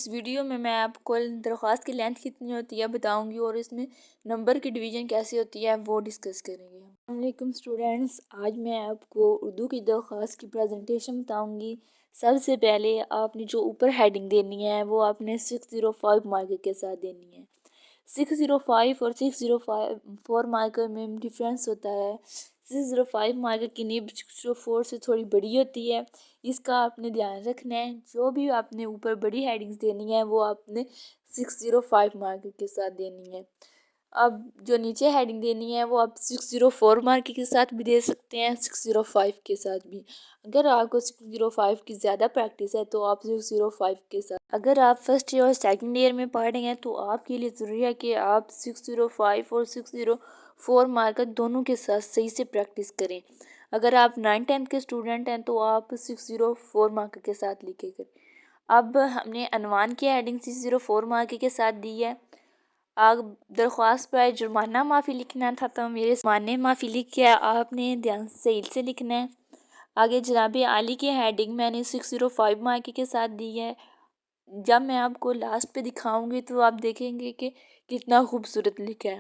اس video میں آپ کو درخواست کی لینتھ کتنی ہوتی ہے بتاؤں گی، اور اس میں نمبر کی ڈویژن کیسے ہوتی ہے وہ ڈسکس کریں گے۔ السلام علیکم اسٹوڈینٹس، آج میں آپ کو اردو کی درخواست کی پریزنٹیشن بتاؤں گی۔ سب سے پہلے آپ نے جو اوپر ہیڈنگ دینی ہے وہ آپ نے 605 مارکر کے ساتھ دینی ہے۔ 605 اور 604 مارکر میں ڈفرینس ہوتا ہے۔ 605 مارکر کی نیب 604 سے تھوڑی بڑی ہوتی ہے، اس کا آپ نے دھیان رکھنا ہے۔ جو بھی آپ نے اوپر بڑی ہیڈنگز دینی ہے وہ آپ نے 605 مارکر کے ساتھ دینی ہے۔ اب جو نیچے ہیڈنگ دینی ہے وہ آپ 604 مارکر کے ساتھ بھی دے سکتے ہیں، 605 کے ساتھ بھی۔ اگر آپ کو 605 کی زیادہ پریکٹس ہے تو آپ 605 کے ساتھ۔ اگر آپ فرسٹ ایئر اور سیکنڈ ایئر میں پڑھ رہے ہیں تو آپ کے لیے ضروری ہے کہ آپ 605 اور 604 مارکر دونوں کے ساتھ صحیح سے پریکٹس کریں۔ اگر آپ 9th-10th کے اسٹوڈنٹ ہیں تو آپ 604 مارکر کے ساتھ لکھے کریں۔ اب ہم نے عنوان کی ہیڈنگ 604 مارکر کے ساتھ دی ہے۔ آپ درخواست پر جرمانہ معافی لکھنا تھا تو میرے جرمانے معافی لکھ کے آپ نے دھیان صحیح سے لکھنا ہے۔ آگے جناب عالی کی ہیڈنگ میں نے 605 مارکر کے ساتھ دی ہے۔ جب میں آپ کو لاسٹ پہ دکھاؤں گی تو آپ دیکھیں گے کہ کتنا خوبصورت لکھا ہے۔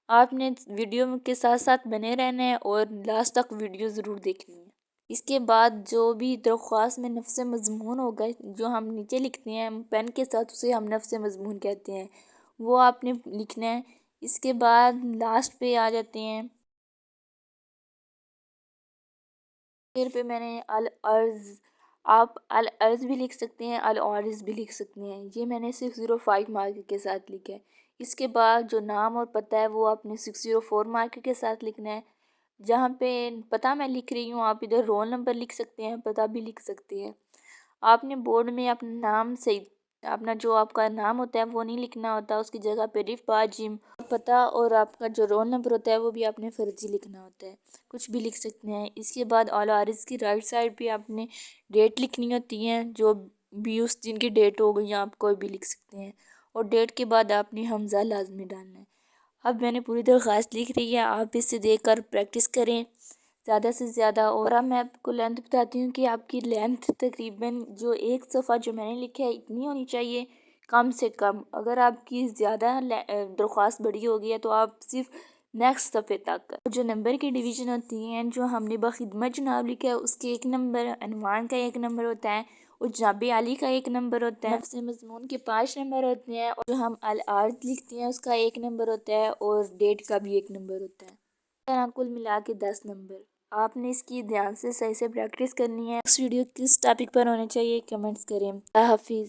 آپ نے ویڈیو کے ساتھ ساتھ بنے رہنا ہے اور لاسٹ تک ویڈیو ضرور دیکھنی ہے۔ اس کے بعد جو بھی درخواست میں نفس مضمون ہوگا، جو ہم نیچے لکھتے ہیں پین کے ساتھ، اسے ہم نفس مضمون کہتے ہیں، وہ آپ نے لکھنا ہے۔ اس کے بعد لاسٹ پہ آ جاتے ہیں۔ پھر پہ میں نے الارض، آپ الارض بھی لکھ سکتے ہیں، العارض بھی لکھ سکتے ہیں۔ یہ میں نے 605 مارکر کے ساتھ لکھا ہے۔ اس کے بعد جو نام اور پتہ ہے وہ آپ نے 604 مارکر کے ساتھ لکھنا ہے۔ جہاں پہ پتہ میں لکھ رہی ہوں آپ ادھر رول نمبر لکھ سکتے ہیں، پتہ بھی لکھ سکتے ہیں۔ آپ نے بورڈ میں اپنا نام صحیح، اپنا جو آپ کا نام ہوتا ہے وہ نہیں لکھنا ہوتا، اس کی جگہ پہ رف با جم پتہ اور آپ کا جو رول نمبر ہوتا ہے وہ بھی آپ نے فرضی لکھنا ہوتا ہے، کچھ بھی لکھ سکتے ہیں۔ اس کے بعد العارض کی رائٹ سائڈ پہ آپ نے ڈیٹ لکھنی ہوتی ہے، جو بھی اس دن کی ڈیٹ ہو گئی آپ کوئی بھی لکھ سکتے ہیں، اور ڈیٹ کے بعد آپ نے حمزہ لازمی ڈالنا ہے۔ اب میں نے پوری درخواست لکھ رہی ہے، آپ اس سے دیکھ کر پریکٹس کریں زیادہ سے زیادہ۔ اور اب میں آپ کو لینتھ بتاتی ہوں کہ آپ کی لینتھ تقریباً جو ایک صفحہ جو میں نے لکھا ہے اتنی ہونی چاہیے کم سے کم۔ اگر آپ کی زیادہ درخواست بڑی ہوگی ہے تو آپ صرف نیکسٹ صفحے تک۔ جو نمبر کی ڈویژن ہوتی ہیں، جو ہم نے بخدمت جناب لکھا ہے اس کے 1 نمبر، عنوان کا 1 نمبر ہوتا ہے، اور جناب عالی کا 1 نمبر ہوتا ہے، نفس مضمون کے 5 نمبر ہوتے ہیں، اور جو ہم الارض لکھتے ہیں اس کا 1 نمبر ہوتا ہے، اور ڈیٹ کا بھی 1 نمبر ہوتا ہے۔ اس طرح کل ملا کے 10 نمبر۔ آپ نے اس کی دھیان سے صحیح سے پریکٹس کرنی ہے۔ اس ویڈیو کس ٹاپک پر ہونے چاہیے کمنٹس کریں۔ اللہ حافظ۔